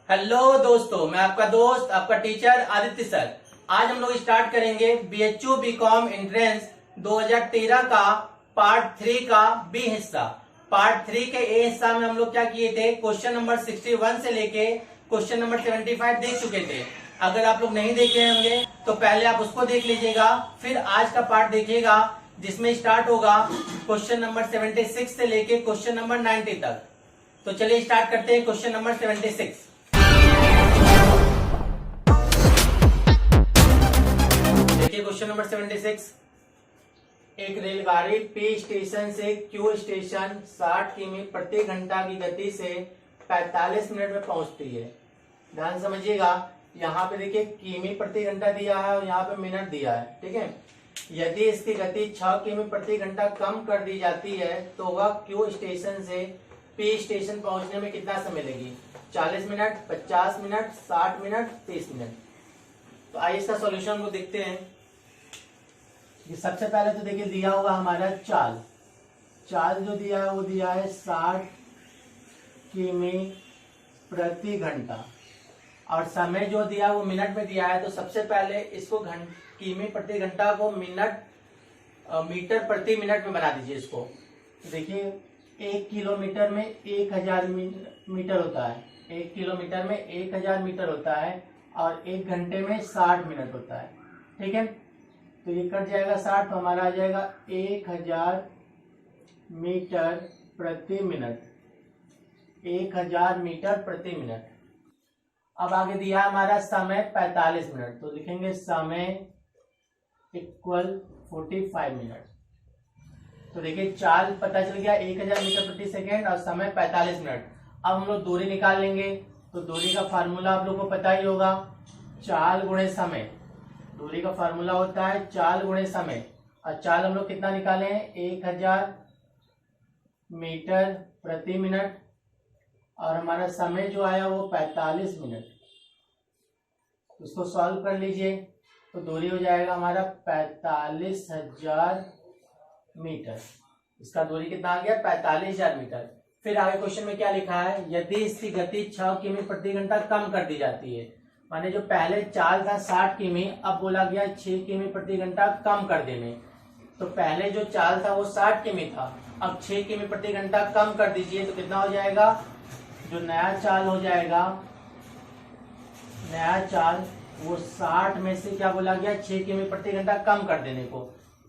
Hello दोस्तों, मैं आपका दोस्त आपका टीचर आदित्य सर। आज हम लोग स्टार्ट करेंगे बीएचयू बीकॉम एंट्रेंस 2013 का पार्ट 3 का बी हिस्सा। पार्ट 3 के ए हिस्सा में हम लोग क्या किए थे, क्वेश्चन नंबर 61 से लेके क्वेश्चन नंबर 75 देख चुके थे। अगर आप लोग नहीं देखे होंगे तो पहले आप उसको देख लीजिएगा, फिर आज का पार्ट देखिएगा जिसमें स्टार्ट होगा क्वेश्चन नंबर 76 से लेके क्वेश्चन नंबर 90 तक। तो चलिए स्टार्ट करते हैं क्वेश्चन नंबर 76। देखिए क्वेश्चन नंबर 76। एक रेलगाड़ी पी स्टेशन से क्यू स्टेशन 60 किमी प्रति घंटा की गति से 45 मिनट में पहुंचती है। ध्यान समझिएगा, यहाँ पे देखिए किमी प्रति घंटा दिया है और यहाँ पे मिनट दिया है, ठीक है। यदि इसकी गति 6 किमी प्रति घंटा कम कर दी जाती है तो वह क्यू स्टेशन से पी स्टेशन पहुंचने में कितना समय लेगी? 40 मिनट, 50 मिनट, 60 मिनट, 30 मिनट। तो आइए इसका सॉल्यूशन को देखते हैं। ये सबसे पहले तो देखिए दिया हुआ हमारा चाल जो दिया है वो दिया है 60 किमी प्रति घंटा और समय जो दिया है वो मिनट में दिया है। तो सबसे पहले इसको किमी प्रति घंटा को मीटर प्रति मिनट में बना दीजिए इसको। तो देखिए 1 किलोमीटर में 1000 मीटर होता है, 1 किलोमीटर में 1000 मीटर होता है और 1 घंटे में 60 मिनट होता है, ठीक है। तो ये कट जाएगा 60, तो हमारा आ जाएगा 1000 मीटर प्रति मिनट, 1000 मीटर प्रति मिनट। अब आगे दिया हमारा समय 45 मिनट, तो लिखेंगे समय इक्वल 45 मिनट। तो देखिए चाल पता चल गया 1000 मीटर प्रति सेकेंड और समय 45 मिनट। अब हम लोग दूरी निकाल लेंगे, तो दूरी का फार्मूला आप लोग को पता ही होगा, चाल गुणे समय। दूरी का फार्मूला होता है चाल गुणे समय और चाल हम लोग कितना निकाले हैं 1000 मीटर प्रति मिनट और हमारा समय जो आया वो 45 मिनट। इसको सॉल्व कर लीजिए तो दूरी हो जाएगा हमारा 45,000 मीटर। इसका दूरी कितना आ गया 45,000 मीटर। फिर आगे क्वेश्चन में क्या लिखा है, यदि इसकी गति 6 किमी प्रति घंटा कम कर दी जाती है। माने जो पहले चाल था 60 किमी, अब बोला गया 6 किमी प्रति घंटा कम कर देने। तो पहले जो चाल था वो 60 किमी था, अब 6 किमी प्रति घंटा कम कर दीजिए तो कितना हो जाएगा, जो नया चाल हो जाएगा, नया चाल वो 60 में से क्या बोला गया 6 किमी प्रति घंटा कम कर देने को।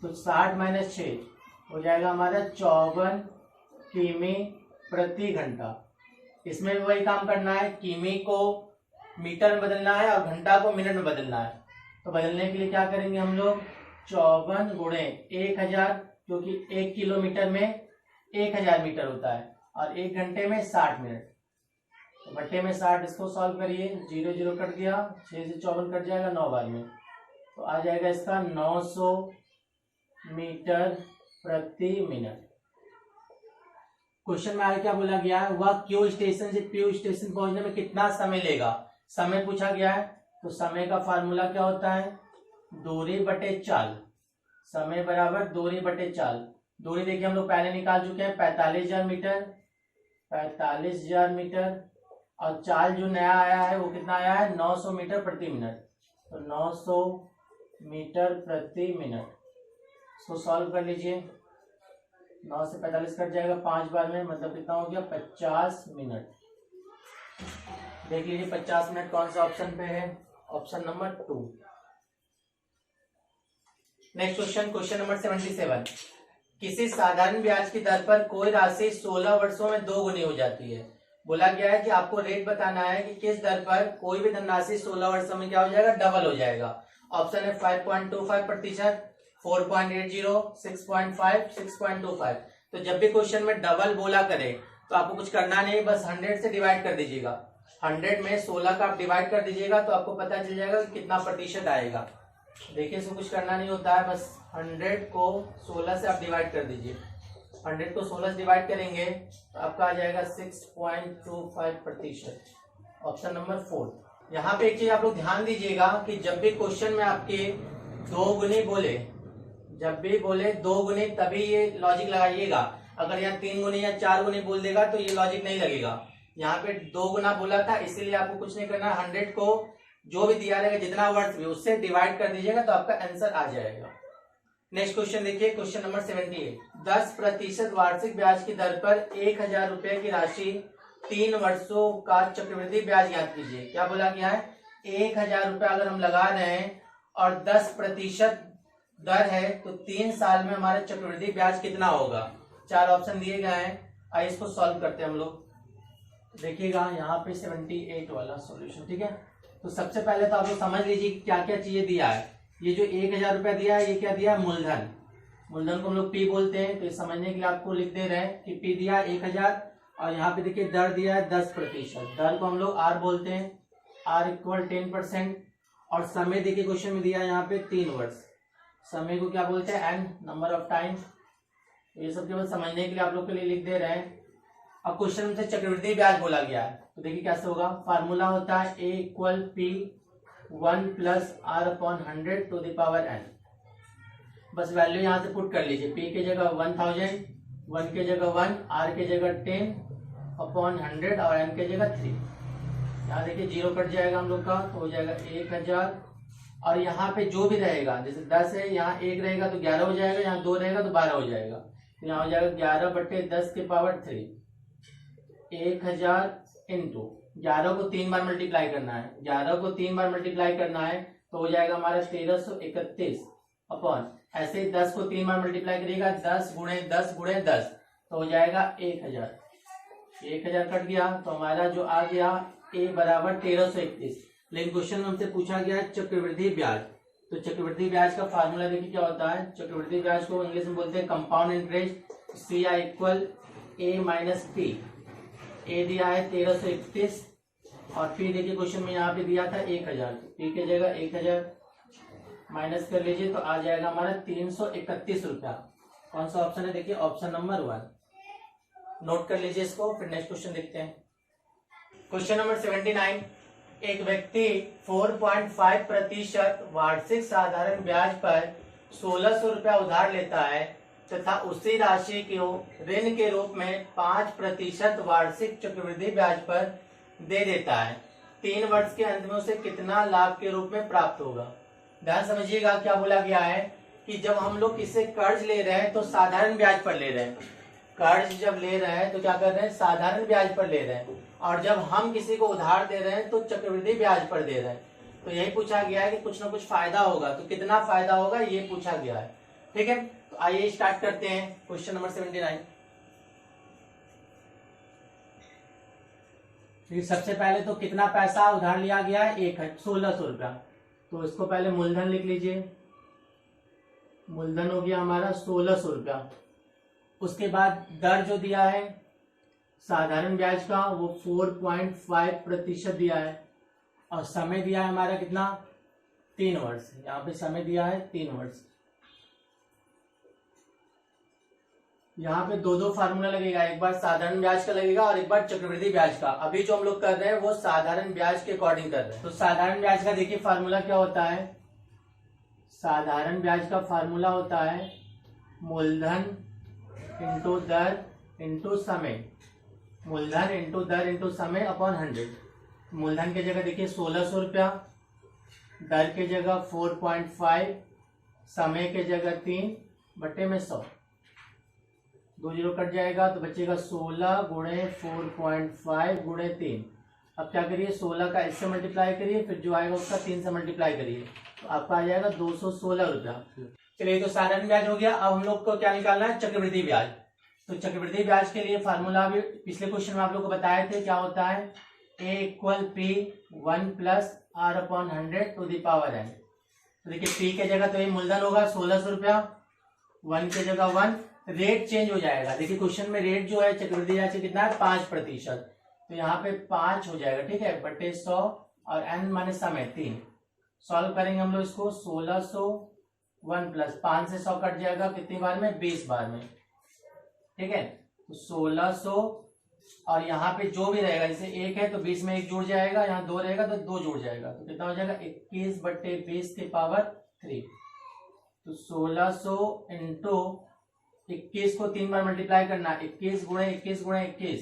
तो 60 माइनस 6 हो जाएगा हमारा 54 किमी प्रति घंटा। इसमें भी वही काम करना है, किमी को मीटर में बदलना है और घंटा को मिनट में बदलना है। तो बदलने के लिए क्या करेंगे हम लोग, 54 गुणे 1000, क्योंकि 1 किलोमीटर में 1000 मीटर होता है और 1 घंटे में 60 मिनट। तो बट्टे में 60, इसको सॉल्व करिए, 0 0 कट गया, 6 से 54 कट जाएगा 9 बार में, तो आ जाएगा इसका 900 मीटर प्रति मिनट। क्वेश्चन में आगे क्या बोला गया है, वह क्यू स्टेशन से पी स्टेशन पहुंचने में कितना समय लेगा, समय पूछा गया है। तो समय का फार्मूला क्या होता है, दूरी बटे चाल। समय बराबर दूरी बटे चाल। दूरी देखिए हम लोग पहले निकाल चुके हैं 45,000 मीटर, 45,000 मीटर और चाल जो नया आया है वो कितना आया है 900 मीटर प्रति मिनट। तो 900 मीटर प्रति मिनट, इसको सॉल्व कर लीजिए, 9 से 45 कट जाएगा 5 बार में, मतलब कितना हो गया 50 मिनट। देख लीजिए 50 मिनट कौन सा ऑप्शन पे है, option number 2। Next question, question number 77। किसी साधारण ब्याज की दर पर कोई राशि 16 वर्षों में 2 गुनी हो जाती है। बोला गया है कि आपको रेट बताना है कि किस दर पर कोई भी धनराशि 16 वर्षों में क्या हो जाएगा, डबल हो जाएगा। ऑप्शन है 5.25%, 4.80, 6.5, 6.25। तो जब भी क्वेश्चन में डबल बोला करे तो आपको कुछ करना नहीं, बस 100 से डिवाइड कर दीजिएगा। 100 में 16 का आप डिवाइड कर दीजिएगा तो आपको पता चल जाएगा कि कितना प्रतिशत आएगा। देखिए इसमें कुछ करना नहीं होता है, बस 100 को 16 से आप डिवाइड कर दीजिए। 100 को 16 से डिवाइड करेंगे तो आपका आ जाएगा 6.25%, ऑप्शन नंबर 4। यहाँ पे एक चीज आप लोग ध्यान दीजिएगा कि जब भी क्वेश्चन में आपके 2 गुनी बोले, जब भी बोले 2 गुनी तभी ये लॉजिक लगाइएगा। अगर यहाँ 3 गुनी या 4 गुनी बोल देगा तो ये लॉजिक नहीं लगेगा। यहाँ पे 2 गुना बोला था, इसीलिए आपको कुछ नहीं करना, 100 को जो भी दिया रहेगा जितना वर्ड्स भी उससे डिवाइड कर दीजिएगा तो आपका आंसर आ जाएगा। नेक्स्ट क्वेश्चन देखिए, क्वेश्चन नंबर 78। 10% वार्षिक ब्याज की दर पर 1000 रुपए की राशि 3 वर्षों का चक्रवृद्धि ब्याज ज्ञात कीजिए। क्या बोला गया है, 1000 रुपए अगर हम लगा रहे हैं और 10% दर है तो 3 साल में हमारा चक्रवृद्धि ब्याज कितना होगा। 4 ऑप्शन दिए गए हैं, आइए इसको सॉल्व करते हैं हम लोग। देखिएगा यहाँ पे 78 वाला सॉल्यूशन, ठीक है। तो सबसे पहले तो आप लोग समझ लीजिए क्या क्या चीजें दिया है। ये जो 1000 रुपया दिया है ये क्या दिया है, मूलधन। मूलधन को हम लोग पी बोलते हैं, तो ये समझने के लिए आपको लिख दे रहे हैं कि पी दिया 1000 और यहाँ पे देखिए दर दिया है 10%। दर को हम लोग आर बोलते हैं, आर इक्वल 10%। और समय देखिए क्वेश्चन में दिया है यहाँ पे 3 वर्ष। समय को क्या बोलते हैं, एन, नंबर ऑफ टाइम। ये सब केवल समझने के लिए आप लोग के लिए लिख दे रहे हैं। अब क्वेश्चन में से चक्रवृद्धि ब्याज बोला गया है, तो देखिए कैसे होगा। फार्मूला होता है A equal P 1 plus R upon 100 to the power N. बस वैल्यू यहाँ से पुट कर लीजिए, पी के जगह 1000, 1 के जगह 1, आर के जगह 10 अपॉन 100 और एन के जगह 3। यहाँ देखिए 0 कट जाएगा हम लोग का, तो हो जाएगा 1000। और यहाँ पे जो भी रहेगा, जैसे 10 है, यहाँ 1 रहेगा तो 11 हो जाएगा, यहाँ 2 रहेगा तो 12 हो जाएगा। तो यहाँ हो जाएगा 11/10 के पावर 3। 1000 इंटू 11 को 3 बार मल्टीप्लाई करना है, 11 को 3 बार मल्टीप्लाई करना है तो हो जाएगा हमारा 1331 अपॉन, ऐसे ही 10 को 3 बार मल्टीप्लाई करिएगा, 10 गुणे 10 गुणे 10 तो हो जाएगा 1000। 1000 कट गया तो हमारा जो आ गया ए बराबर 1331। लेकिन क्वेश्चन में हमसे पूछा गया है चक्रवृद्धि ब्याज। तो चक्रवृद्धि ब्याज का फार्मूला देखिए क्या होता है। चक्रवृद्धि ब्याज को इंग्लिश में बोलते हैं compound interest. C I equal A minus P. ए दिया है 1331 और पी देखिए क्वेश्चन में यहाँ पे दिया था 1000। पी की जगह 1000 माइनस कर लीजिए तो आ जाएगा हमारा 331 रुपया। कौन सा ऑप्शन है, देखिए ऑप्शन नंबर 1। नोट कर लीजिए इसको, फिर नेक्स्ट क्वेश्चन देखते हैं। Question number 79। एक व्यक्ति 4.5% वार्षिक साधारण ब्याज पर 1600 रुपया उधार लेता है तथा उसी राशि को ऋण के रूप में 5% वार्षिक चक्रवृद्धि ब्याज पर दे देता है। 3 वर्ष के अंत में उसे कितना लाभ के रूप में प्राप्त होगा। ध्यान समझिएगा क्या बोला गया है कि जब हम लोग किसी कर्ज ले रहे हैं तो साधारण ब्याज पर ले रहे हैं। कर्ज जब ले रहे हैं तो क्या कर रहे हैं, साधारण ब्याज पर ले रहे हैं। और जब हम किसी को उधार दे रहे हैं तो चक्रवृद्धि ब्याज पर दे रहे हैं। तो यही पूछा गया है कि कुछ ना कुछ फायदा होगा, तो कितना फायदा होगा ये पूछा गया है। ठीक है, तो आइए स्टार्ट करते हैं क्वेश्चन नंबर 79। सबसे पहले तो कितना पैसा उधार लिया गया है, 1600 रुपया। तो इसको पहले मूलधन लिख लीजिए। मूलधन हो गया हमारा 1600 रुपया। उसके बाद दर जो दिया है साधारण ब्याज का वो 4.5% दिया है और समय दिया है हमारा कितना, 3 वर्ष। यहाँ पे समय दिया है 3 वर्ष। यहाँ पे दो फार्मूला लगेगा, एक बार साधारण ब्याज का लगेगा और एक बार चक्रवृद्धि ब्याज का। अभी जो हम लोग कर रहे हैं वो साधारण ब्याज के अकॉर्डिंग कर रहे हैं। तो साधारण ब्याज का देखिए फार्मूला क्या होता है। साधारण ब्याज का फार्मूला होता है मूलधन इंटू दर इंटू समय। मूलधन इंटू दर इंटू समय अपॉन 100। मूलधन के जगह देखिए 1600 रुपया, दर के जगह 4.5, समय के जगह 3 बटे में 100। 2 0 कट जाएगा तो बचेगा 16 गुणे 4.5 गुणे 3। अब क्या करिए, 16 का इससे मल्टीप्लाई करिए, फिर जो आएगा उसका 3 से मल्टीप्लाई करिए तो आपका आ जाएगा 216 रुपया। चलिए, तो साधारण ब्याज हो गया। अब हम लोग को क्या निकालना है, चक्रवृद्धि ब्याज। तो चक्रवृद्धि ब्याज के लिए फार्मूला भी पिछले क्वेश्चन में आप लोग को बताए थे, क्या होता है, A equal P 1 plus R upon 100 to the power N. तो देखिए पी के जगह तो ये मूलधन होगा 1600 रुपया, 1 के जगह 1, रेट चेंज हो जाएगा। देखिए क्वेश्चन में रेट जो है चक्रवृद्धि ब्याज से कितना है, 5%। तो यहाँ पे 5 हो जाएगा, ठीक है, बटे 100 और एन माने समय 3। सॉल्व करेंगे हम लोग इसको। 1600 1 प्लस 5 से 100 कट जाएगा, कितनी बार में, 20 बार में। ठीक है, तो 1600 और यहाँ पे जो भी रहेगा, जैसे 1 है तो 20 में 1 जुड़ जाएगा, यहाँ 2 रहेगा तो 2 जुड़ जाएगा, तो कितना हो जाएगा 21 बटे 20 के पावर 3। तो 1600 इंटू 21 को 3 बार मल्टीप्लाई करना, 21 गुणे 21 गुणे 21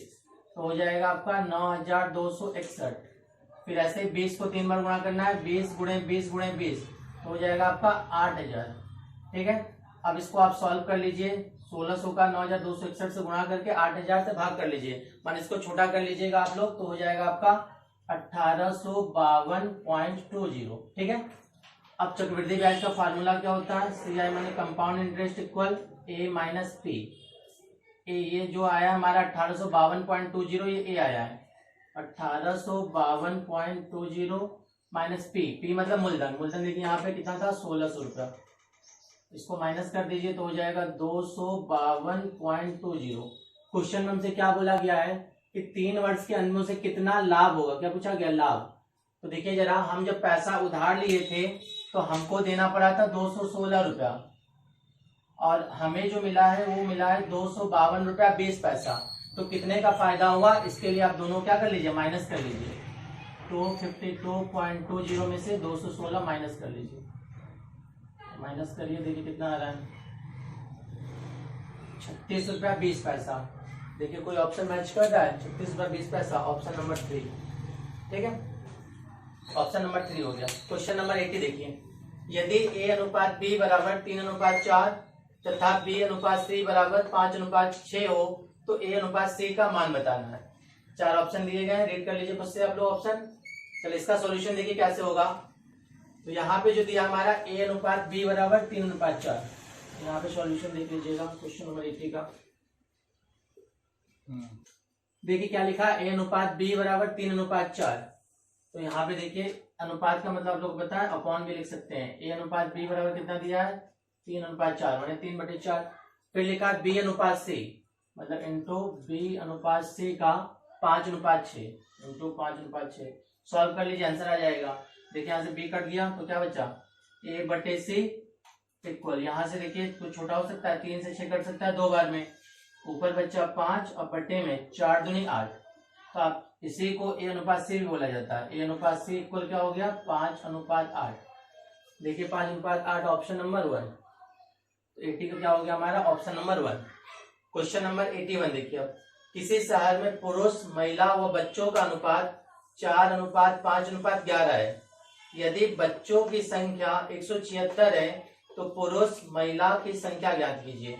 तो हो जाएगा आपका 9261। फिर ऐसे 20 को 3 बार गुणा करना है, 20 गुणे 20 गुणे 20, तो हो जाएगा आपका 8000। ठीक है, अब इसको आप सॉल्व कर लीजिए। 1600 का 9261 से गुणा करके 8000 से भाग कर लीजिए, मान इसको छोटा कर लीजिएगा आप लोग, तो हो जाएगा आपका 1852.20। ठीक है, अब चक्रवृद्धि ब्याज का फार्मूला क्या होता है, CI माने compound interest equal A minus P। ये जो आया हमारा 1852.20, ये A आया है 1852.20 माइनस P मतलब मूलधन। मूलधन देखिए यहाँ पे कितना था, 1600 रुपया। इसको माइनस कर दीजिए तो हो जाएगा 252.20। क्वेश्चन में हमसे क्या बोला गया है कि 3 वर्ष के अंत से कितना लाभ होगा, क्या पूछा गया, लाभ। तो देखिए जरा, हम जब पैसा उधार लिए थे तो हमको देना पड़ा था 216 रुपया, और हमें जो मिला है वो मिला है 252 रुपया 20 पैसा। तो कितने का फायदा हुआ, इसके लिए आप दोनों क्या कर लीजिए, माइनस कर लीजिए। तो 52.20 में से 216 माइनस कर लीजिए, माइनस करिए, देखिए कितना आ रहा है, 36 रुपया 20 पैसा। देखिए कोई ऑप्शन मैच कर रहा है, 36 रुपया 20 पैसा, ऑप्शन नंबर 3। ठीक है, ऑप्शन नंबर 3 हो गया। क्वेश्चन नंबर 80 देखिए, यदि A अनुपात B बराबर 3:4 तथा B अनुपात C बराबर 5:6 हो तो A अनुपात C का मान बताना है। 4 ऑप्शन दिए गए हैं, रीड कर लीजिए खुद से आप लोग ऑप्शन। चलिए इसका सॉल्यूशन देखिए कैसे होगा। तो यहाँ पे जो दिया हमारा A अनुपात B बराबर 3:4, यहाँ पे सॉल्यूशन देख लीजिएगा क्वेश्चन नंबर 80 का। देखिए क्या लिखा है, A अनुपात B बराबर 3:4। तो यहाँ पे देखिए अनुपात का मतलब आप लोग बताएं, अपॉन भी लिख सकते हैं। A अनुपात B बराबर कितना दिया है, 3:4 माने 3/4। फिर लिखा है B अनुपात C, मतलब इंटू B अनुपात C का 5:6 इंटू 5:6। सॉल्व कर लीजिए, आंसर आ जाएगा। देखिए यहाँ से B कट गया तो क्या बचा, A/C इक्वल, यहाँ से देखिए कुछ छोटा हो सकता है, 3 से 6 कट सकता है 2 बार में, ऊपर बच्चा 5 और बटे में 4 दूनी 8। तो आप इसी को A अनुपात C भी बोला जाता है। A अनुपात C इक्वल क्या हो गया, 5:8। देखिए 5:8 ऑप्शन नंबर 1। तो 80 का क्या हो गया हमारा, ऑप्शन नंबर 1। क्वेश्चन नंबर 81 देखिए, अब किसी शहर में पुरुष, महिला व बच्चों का अनुपात 4:5:11 है। यदि बच्चों की संख्या 176 है तो पुरुष महिला की संख्या ज्ञात कीजिए।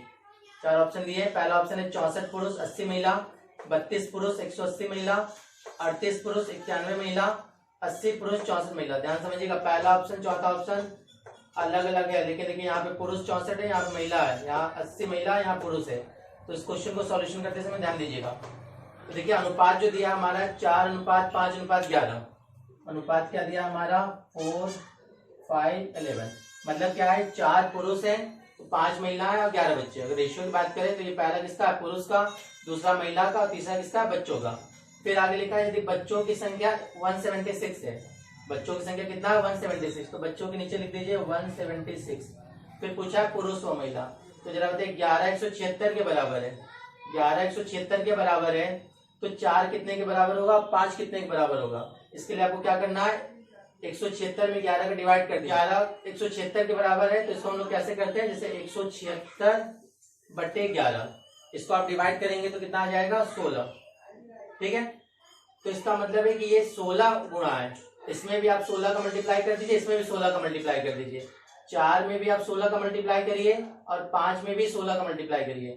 4 ऑप्शन दिए, पहला ऑप्शन है 64 पुरुष 80 महिला, 32 पुरुष 180 महिला, 38 पुरुष 91 महिला, 80 पुरुष 64 महिला। ध्यान समझिएगा, पहला ऑप्शन चौथा ऑप्शन अलग अलग है, लेकिन देखिए यहाँ पे पुरुष 64 है, यहाँ पे महिला है, यहाँ 80 महिला, यहाँ पुरुष है। तो इस क्वेश्चन को सॉल्यूशन करते समय ध्यान दीजिएगा। तो देखिए अनुपात जो दिया हमारा 4:5:11, अनुपात क्या दिया हमारा 4:5:11, मतलब क्या है, 4 पुरुष है तो 5 महिला है और 11 बच्चे। अगर रेशियो की बात करें तो ये पहला किसका है, पुरुष का, दूसरा महिला का और तीसरा किसका है, बच्चों का। फिर आगे लिखा है यदि बच्चों की संख्या 176 है, बच्चों की संख्या कितना है 176, तो बच्चों के नीचे लिख दीजिए 176। फिर पूछा है पुरुष और महिला, तो जरा बताइए 11 176 के बराबर है, 11 176 के बराबर है तो 4 कितने के बराबर होगा, 5 कितने के बराबर होगा। इसके लिए आपको क्या करना है, 176 में 11 का डिवाइड कर दिया, 11 176 के बराबर है तो इसको हम लोग कैसे करते हैं, जैसे 176/11, इसको आप डिवाइड करेंगे तो कितना आ जाएगा 16। ठीक है, तो इसका मतलब है कि ये 16 गुणा है, इसमें भी आप 16 का मल्टीप्लाई कर दीजिए, इसमें भी 16 का मल्टीप्लाई कर दीजिए, 4 में भी आप 16 का मल्टीप्लाई करिए और 5 में भी 16 का मल्टीप्लाई करिए।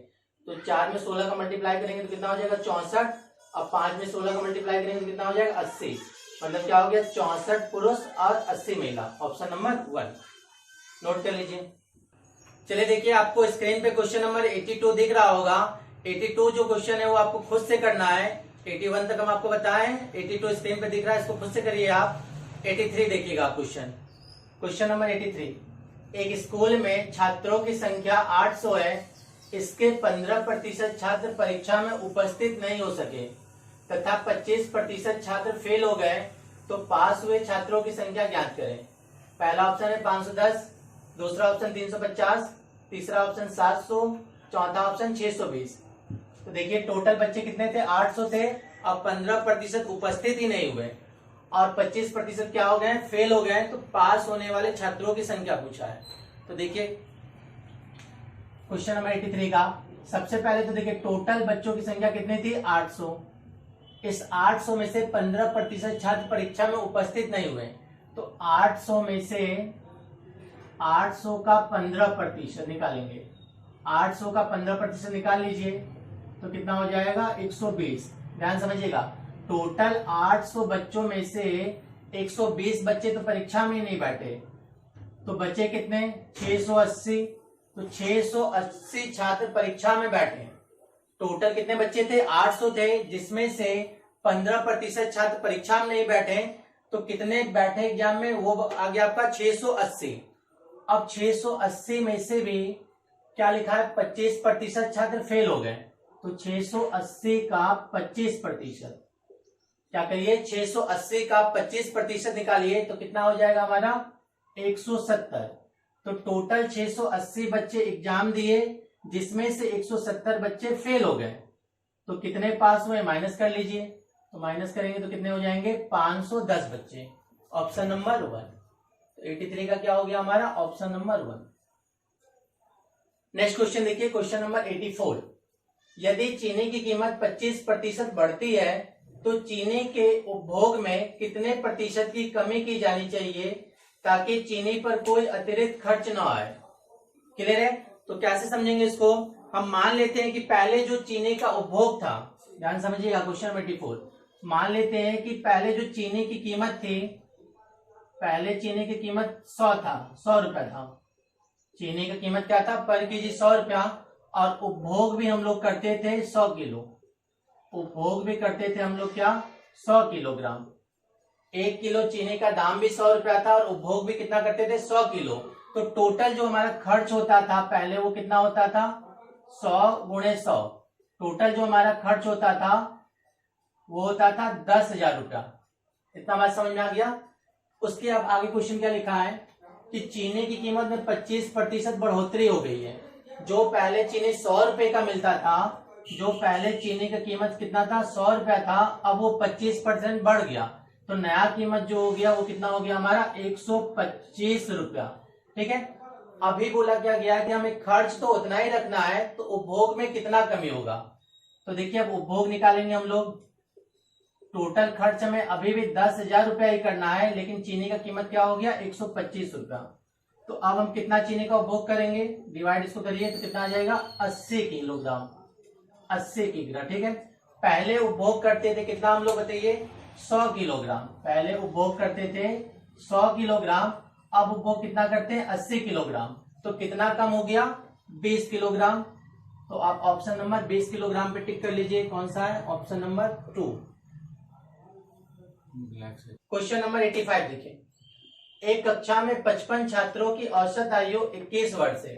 तो 4 में 16 का मल्टीप्लाई करेंगे तो कितना हो जाएगा 64, और 5 में 16 का मल्टीप्लाई करेंगे तो कितना हो जाएगा 80। मतलब क्या हो गया 64 पुरुष और 80 महिला, ऑप्शन नंबर 1 नोट कर लीजिए। चलिए देखिए, आपको स्क्रीन पे क्वेश्चन नंबर 82 दिख रहा होगा। 82 जो क्वेश्चन है वो आपको खुद से करना है, 81 तक हम आपको बताएं, 82 स्क्रीन पे दिख रहा है, इसको खुद से करिए आप। 83 देखिएगा क्वेश्चन, क्वेश्चन नंबर 83, एक स्कूल में छात्रों की संख्या 800 है, इसके 15% छात्र परीक्षा में उपस्थित नहीं हो सके तथा 25% छात्र फेल हो गए, तो पास हुए छात्रों की संख्या ज्ञात करें। पहला ऑप्शन है 510, दूसरा ऑप्शन 350, तीसरा ऑप्शन 700, चौथा ऑप्शन 620। तो देखिए टोटल बच्चे कितने थे, 800 थे, अब 15% उपस्थित ही नहीं हुए और 25% क्या हो गए, फेल हो गए, तो पास होने वाले छात्रों की संख्या पूछा है। तो देखिए क्वेश्चन नंबर 83 का सबसे पहले तो देखिए टोटल बच्चों की संख्या कितनी थी 800, इस 800 में से 15% छात्र परीक्षा में उपस्थित नहीं हुए, तो 800 में से 800 का 15% निकालेंगे। 800 का 15% निकाल लीजिए तो कितना हो जाएगा 120। ध्यान समझिएगा, टोटल 800 बच्चों में से 120 बच्चे तो परीक्षा में ही नहीं बैठे, तो बच्चे कितने 680। तो 680 छात्र परीक्षा में बैठे। टोटल कितने बच्चे थे 800 थे, जिसमें से 15% छात्र परीक्षा में नहीं बैठे, तो कितने बैठे एग्जाम में वो आ गया आपका 680। अब 680 में से भी क्या लिखा है 25% छात्र फेल हो गए, तो 680 का 25%, क्या करिए 680 का 25% निकालिए तो कितना हो जाएगा हमारा 170। तो टोटल 680 बच्चे एग्जाम दिए, जिसमें से 170 बच्चे फेल हो गए, तो कितने पास हुए माइनस कर लीजिए। तो माइनस करेंगे तो कितने हो जाएंगे 510 बच्चे। Option number 1। तो 83 का क्या हो गया हमारा ऑप्शन नंबर 1। नेक्स्ट क्वेश्चन देखिए, क्वेश्चन नंबर 84। यदि चीनी की कीमत 25% बढ़ती है तो चीनी के उपभोग में कितने प्रतिशत की कमी की जानी चाहिए ताकि चीनी पर कोई अतिरिक्त खर्च न आए। क्लियर है? तो कैसे समझेंगे इसको, हम मान लेते हैं कि पहले जो चीनी का उपभोग था, ध्यान समझिएगा क्वेश्चन नंबर 84, मान लेते हैं कि पहले जो चीनी की कीमत थी, पहले चीनी की कीमत 100 था, 100 रुपया था। चीनी की कीमत क्या था पर केजी 100 रुपया, और उपभोग भी हम लोग करते थे 100 किलो। उपभोग भी करते थे हम लोग क्या 100 किलोग्राम। 1 किलो चीनी का दाम भी 100 रुपया था और उपभोग भी कितना करते थे 100 किलो। तो टोटल जो हमारा खर्च होता था पहले वो कितना होता था 100 गुणे 100। टोटल जो हमारा खर्च होता था वो होता था 10,000 रुपया। इतना बात समझ में आ गया। उसके अब आगे क्वेश्चन क्या लिखा है कि चीनी की कीमत में 25% बढ़ोतरी हो गई है। जो पहले चीनी 100 रुपए का मिलता था, जो पहले चीनी का कीमत कितना था 100 रुपया था, अब वो 25% बढ़ गया, तो नया कीमत जो हो गया वो कितना हो गया हमारा 125 रुपया। ठीक है, अभी बोला क्या गया कि हमें खर्च तो उतना ही रखना है, तो उपभोग में कितना कमी होगा। तो देखिए अब उपभोग निकालेंगे हम लोग। टोटल खर्च में अभी भी 10,000 रुपया ही करना है, लेकिन चीनी का कीमत क्या हो गया 125 रुपया। तो अब हम कितना चीनी का उपभोग करेंगे, डिवाइड इसको करिए तो कितना आ जाएगा 80 किलोग्राम, 80 किलोग्राम। ठीक है, पहले उपभोग करते थे कितना हम लोग बताइए 100 किलोग्राम। पहले उपभोग करते थे 100 किलोग्राम, अब उपभोग कितना करते हैं 80 किलोग्राम। तो कितना कम हो गया 20 किलोग्राम। तो आप ऑप्शन नंबर 20 किलोग्राम पे टिक कर लीजिए, कौन सा है ऑप्शन नंबर 2। क्वेश्चन नंबर 85 देखिए, एक कक्षा में 55 छात्रों की औसत आयु 21 वर्ष है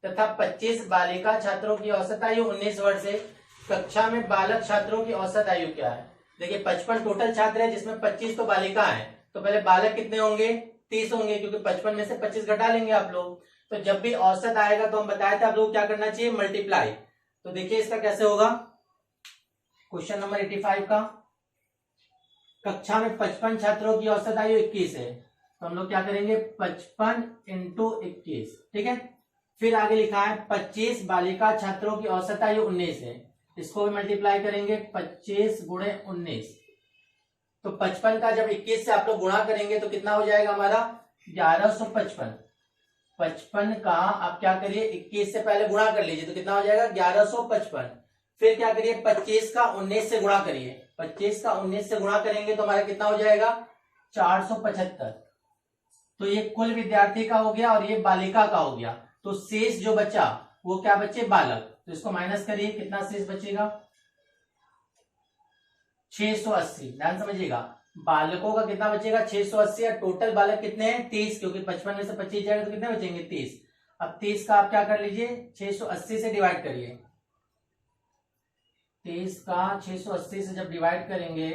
तथा 25 बालिका छात्रों की औसत आयु 19 वर्ष है। कक्षा में बालक छात्रों की औसत आयु क्या है। देखिए 55 टोटल छात्र है, जिसमें 25 तो बालिका है, तो पहले बालक कितने होंगे 30 होंगे, क्योंकि 55 में से 25 घटा लेंगे आप लोग। तो जब भी औसत आएगा तो हम बताए थे आप लोग क्या करना चाहिए मल्टीप्लाई। तो देखिए इसका कैसे होगा, क्वेश्चन नंबर 85 का, कक्षा में 55 छात्रों की औसत आयु 21 है, तो हम लोग क्या करेंगे 55 इंटू 21। ठीक है, फिर आगे लिखा है 25 बालिका छात्रों की औसत आयु 19 है, इसको भी मल्टीप्लाई करेंगे 25 गुणे 19। तो 55 का जब 21 से आप लोग गुणा करेंगे तो कितना हो जाएगा हमारा 1155। 55 का आप क्या करिए 21 से पहले गुणा कर लीजिए, तो कितना हो जाएगा 1155। फिर क्या करिए 25 का 19 से गुणा करिए, 25 का 19 से गुणा करेंगे तो हमारा कितना हो जाएगा 475। तो ये कुल विद्यार्थी का हो गया और ये बालिका का हो गया। तो शेष जो बचा वो क्या बचे बालक, तो इसको माइनस करिए, कितना शेष बचेगा 680। ध्यान समझिएगा, बालकों का कितना बचेगा 680 और टोटल बालक कितने हैं 30, क्योंकि 55 में से 25 जाएगा तो कितने बचेंगे 30। अब 30 का आप क्या कर लीजिए 680 से डिवाइड करिए। 30 का 680 से जब डिवाइड करेंगे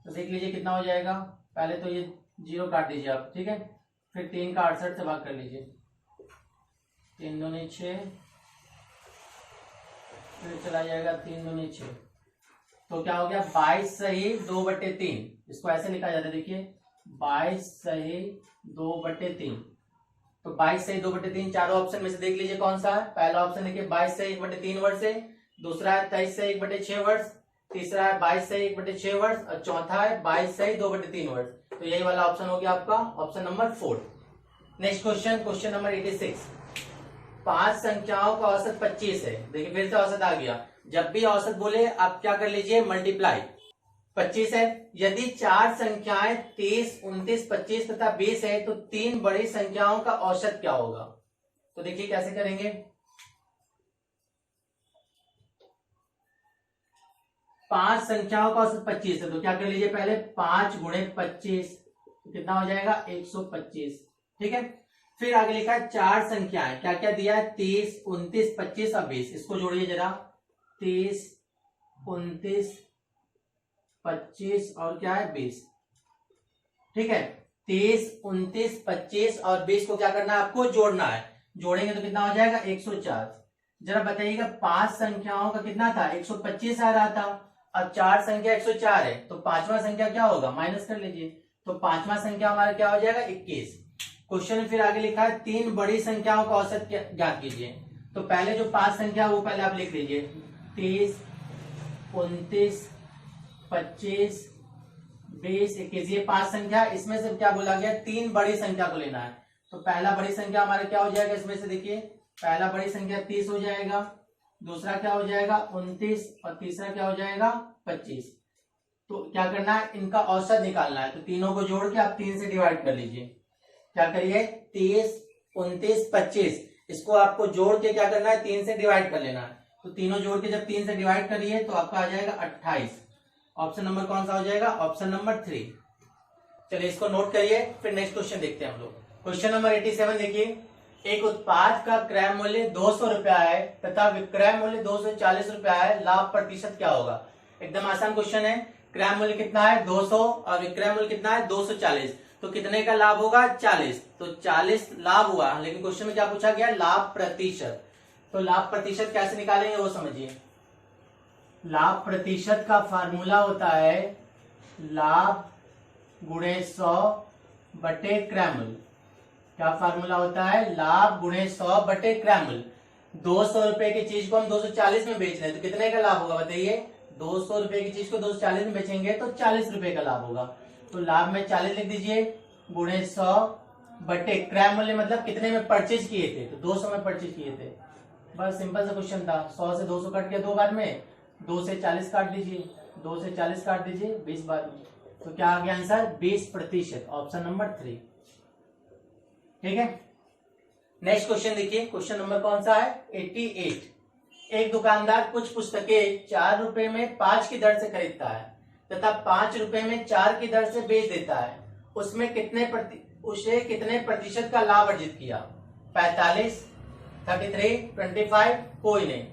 तो देख लीजिए कितना हो जाएगा। पहले तो ये 0 काट दीजिए आप, ठीक है, फिर 3 का 68 से भाग कर लीजिए, 3 दूनी 6, फिर चला जाएगा 3 दूनी 6, तो क्या हो गया 22 सही 2/3। इसको ऐसे लिखा जाता है, देखिए 22 सही 2/3। तो 22 सही 2/3 चारों ऑप्शन में से देख लीजिए कौन सा है। पहला ऑप्शन देखिए 22 सही 1/3 वर्ष है, दूसरा है 23 सही 1/6 वर्ष, तीसरा है 22 सही 1/6 वर्ष, और चौथा है 22 सही 2/3 वर्ष। तो यही वाला ऑप्शन हो गया आपका option number 4। Next question, question number 86। 5 संख्याओं का औसत 25 है। देखिए फिर से औसत आ गया। जब भी औसत बोले आप क्या कर लीजिए, मल्टीप्लाई। 25 है, यदि 4 संख्याएं 30, 29, 25 तथा 20 है तो 3 बड़ी संख्याओं का औसत क्या होगा। तो देखिए कैसे करेंगे। 5 संख्याओं का औसत 25 है तो क्या कर लीजिए, पहले 5 गुणे 25 कितना हो जाएगा 125। ठीक है, फिर आगे लिखा है 4 संख्याएं, क्या क्या दिया है 30, 29, 25 और 20। इसको जोड़िए जरा, 30, 29, 25 और क्या है 20। ठीक है, 30, 29, 25 और 20 को क्या करना है आपको, जोड़ना है। जोड़ेंगे तो कितना हो जाएगा 104। जरा बताइएगा 5 संख्याओं का कितना था 125 आ रहा था, अब 4 संख्या 104 है तो पांचवा संख्या क्या होगा, माइनस कर लीजिए। तो पांचवा संख्या हमारा क्या हो जाएगा 21। क्वेश्चन में फिर आगे लिखा है 3 बड़ी संख्याओं का औसत ज्ञात कीजिए। तो पहले जो 5 संख्या वो पहले आप लिख लीजिए, 30, 29, 25, 20, 21। ये 5 संख्या, इसमें से क्या बोला गया 3 बड़ी संख्या को लेना है। तो पहला बड़ी संख्या हमारा क्या हो जाएगा इसमें से, देखिए पहला बड़ी संख्या 30 हो जाएगा, दूसरा क्या हो जाएगा 29 और तीसरा क्या हो जाएगा 25। तो क्या करना है, इनका औसत निकालना है। तो तीनों को जोड़ के आप 3 से डिवाइड कर लीजिए। क्या करिए 30, 29, 25, इसको आपको जोड़ के क्या करना है 3 से डिवाइड कर लेना है। तो तीनों जोड़ के जब 3 से डिवाइड करिए तो आपका आ जाएगा 28। ऑप्शन नंबर कौन सा हो जाएगा, ऑप्शन नंबर 3। चलिए इसको नोट करिए, फिर नेक्स्ट क्वेश्चन देखते हैं हम लोग। क्वेश्चन नंबर 87 देखिए, एक उत्पाद का क्रय मूल्य 200 रुपया है तथा विक्रय मूल्य 240 रुपया है, लाभ प्रतिशत क्या होगा। एकदम आसान क्वेश्चन है। क्रय मूल्य कितना है 200 और विक्रय मूल्य कितना है 240, तो कितने का लाभ होगा 40। तो 40 लाभ हुआ, लेकिन क्वेश्चन में क्या पूछा गया, लाभ प्रतिशत। तो लाभ प्रतिशत कैसे निकालेंगे वो समझिए। लाभ प्रतिशत का फार्मूला होता है लाभ गुणे 100 बटे क्रय मूल्य। क्या फार्मूला होता है, लाभ गुणे 100 बटे क्रय मूल्य। 200 रुपए की चीज को हम 240 में बेच रहे हैं तो कितने का लाभ होगा बताइए। 200 रुपए की चीज को 240 में बेचेंगे तो 40 रुपए का लाभ होगा। तो लाभ में 40 लिख दीजिए, गुणे 100 बटे क्रय मूल्य मतलब कितने में परचेज किए थे, तो 200 में परचेज किए थे। बस सिंपल सा क्वेश्चन था। 100 से 200 कट गया 2 बार में, 2 से 40 काट दीजिए, 2 से 40 काट दीजिए 20 बार में। तो क्या आ गया आंसर 20%, ऑप्शन नंबर 3। ठीक है, नेक्स्ट क्वेश्चन देखिए। क्वेश्चन नंबर कौन सा है 88। एक दुकानदार कुछ पुस्तकें 4 रुपए में 5 की दर से खरीदता है तथा 5 रुपए में 4 की दर से बेच देता है। उसे कितने प्रतिशत का लाभ अर्जित किया, 45, 33, 25, कोई नहीं।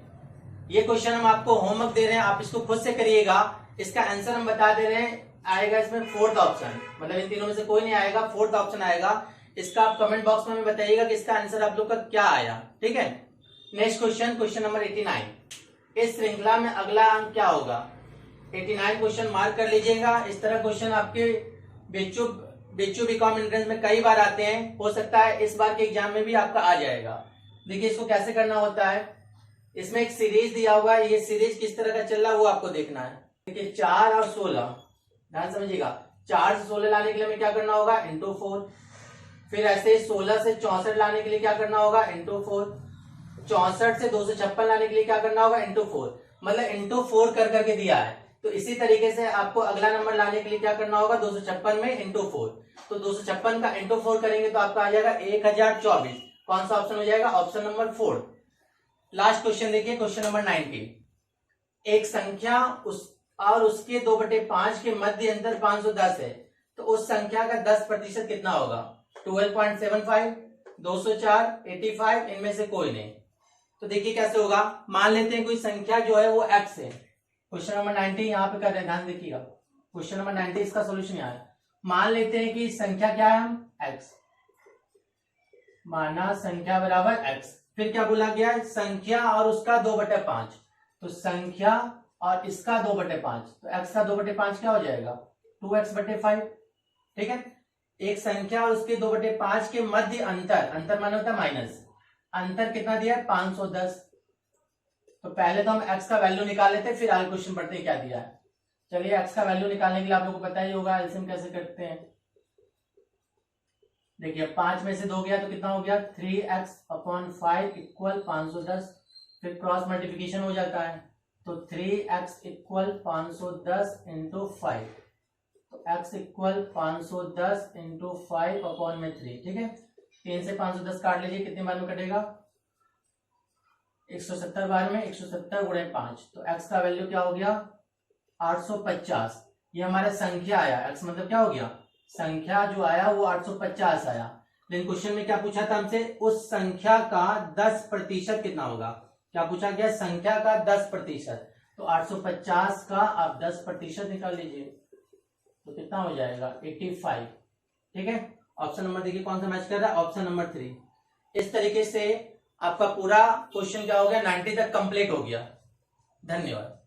ये क्वेश्चन हम आपको होमवर्क दे रहे हैं, आप इसको खुद से करिएगा। इसका आंसर हम बता दे रहे हैं, आएगा इसमें 4th ऑप्शन, मतलब इन तीनों में से कोई नहीं आएगा, 4th ऑप्शन आएगा। इसका आप कमेंट बॉक्स में बताइएगा कि इसका आंसर आप लोग का क्या आया। ठीक है, नेक्स्ट क्वेश्चन, क्वेश्चन नंबर 89। इस श्रृंखला में अगला अंक क्या होगा। 89 क्वेश्चन मार्क कर लीजिएगा। इस तरह क्वेश्चन आपके बीचू बीकॉम एंट्रेंस में कई बार आते हैं, हो सकता है इस बार के एग्जाम में भी आपका आ जाएगा। देखिए इसको कैसे करना होता है, इसमें एक सीरीज दिया हुआ है, ये सीरीज किस तरह का चल रहा है वो आपको देखना है। देखिए 4 और 16, ध्यान समझिएगा। 4 से 16 लाने के लिए हमें क्या करना होगा, इंटू 4। फिर ऐसे 16 से 64 लाने के लिए क्या करना होगा, इंटू 4। 64 से 256 लाने के लिए क्या करना होगा, इंटू 4। मतलब इंटू 4 कर करके दिया है। तो इसी तरीके से आपको अगला नंबर लाने के लिए क्या करना होगा, 256 में इंटू 4। तो 256 का इंटू 4 करेंगे तो आपका आ जाएगा 1024। कौन सा ऑप्शन हो जाएगा, ऑप्शन नंबर 4। लास्ट क्वेश्चन देखिए, क्वेश्चन नंबर 90। एक संख्या और उसके 2/5 के मध्य अंतर 510 है तो उस संख्या का 10% कितना होगा। 12.75, 204, 85, इनमें से कोई नहीं। तो देखिए कैसे होगा, मान लेते हैं कोई संख्या जो है वो x है। क्वेश्चन नंबर 90 यहाँ पे कर रहे हैं, ध्यान देखिएगा। क्वेश्चन नंबर 90 इसका सोल्यूशन यहाँ है। मान लेते हैं कि संख्या क्या है, हम x माना संख्या बराबर x। फिर क्या बोला गया है, संख्या और उसका 2/5। तो संख्या और इसका 2/5, तो x का 2/5 क्या हो जाएगा 2x/5। ठीक है, एक संख्या और उसके 2/5 के मध्य अंतर, अंतर माना होता है माइनस, अंतर कितना दिया है 510। तो पहले तो हम x का वैल्यू निकाल लेते हैं, फिर आगे क्वेश्चन पढ़ते हैं क्या दिया है। चलिए x का वैल्यू निकालने के लिए आप लोगों को पता ही होगा एलसीएम कैसे करते हैं। देखिए 5 में से 2 गया तो कितना हो गया 3x/5 इक्वल 510, फिर क्रॉस मल्टीप्लिकेशन हो जाता है तो 3x इक्वल 510 इंटू 5, तो x इक्वल 510 इंटू 5/3। ठीक है, 3 से 510 काट लीजिए, कितने बार में कटेगा 170 बार में, 170 गुणे 5, तो x का वैल्यू क्या हो गया 850। ये हमारा संख्या आया, x मतलब क्या हो गया संख्या जो आया वो 850 आया। लेकिन क्वेश्चन में क्या पूछा था हमसे, उस संख्या का 10% कितना होगा, क्या पूछा गया संख्या का 10%, तो 850 का आप 10% निकाल लीजिए तो कितना हो जाएगा 85। ठीक है, ऑप्शन नंबर देखिए कौन सा मैच कर रहा है, ऑप्शन नंबर 3। इस तरीके से आपका पूरा क्वेश्चन क्या हो गया 90 तक कंप्लीट हो गया। धन्यवाद।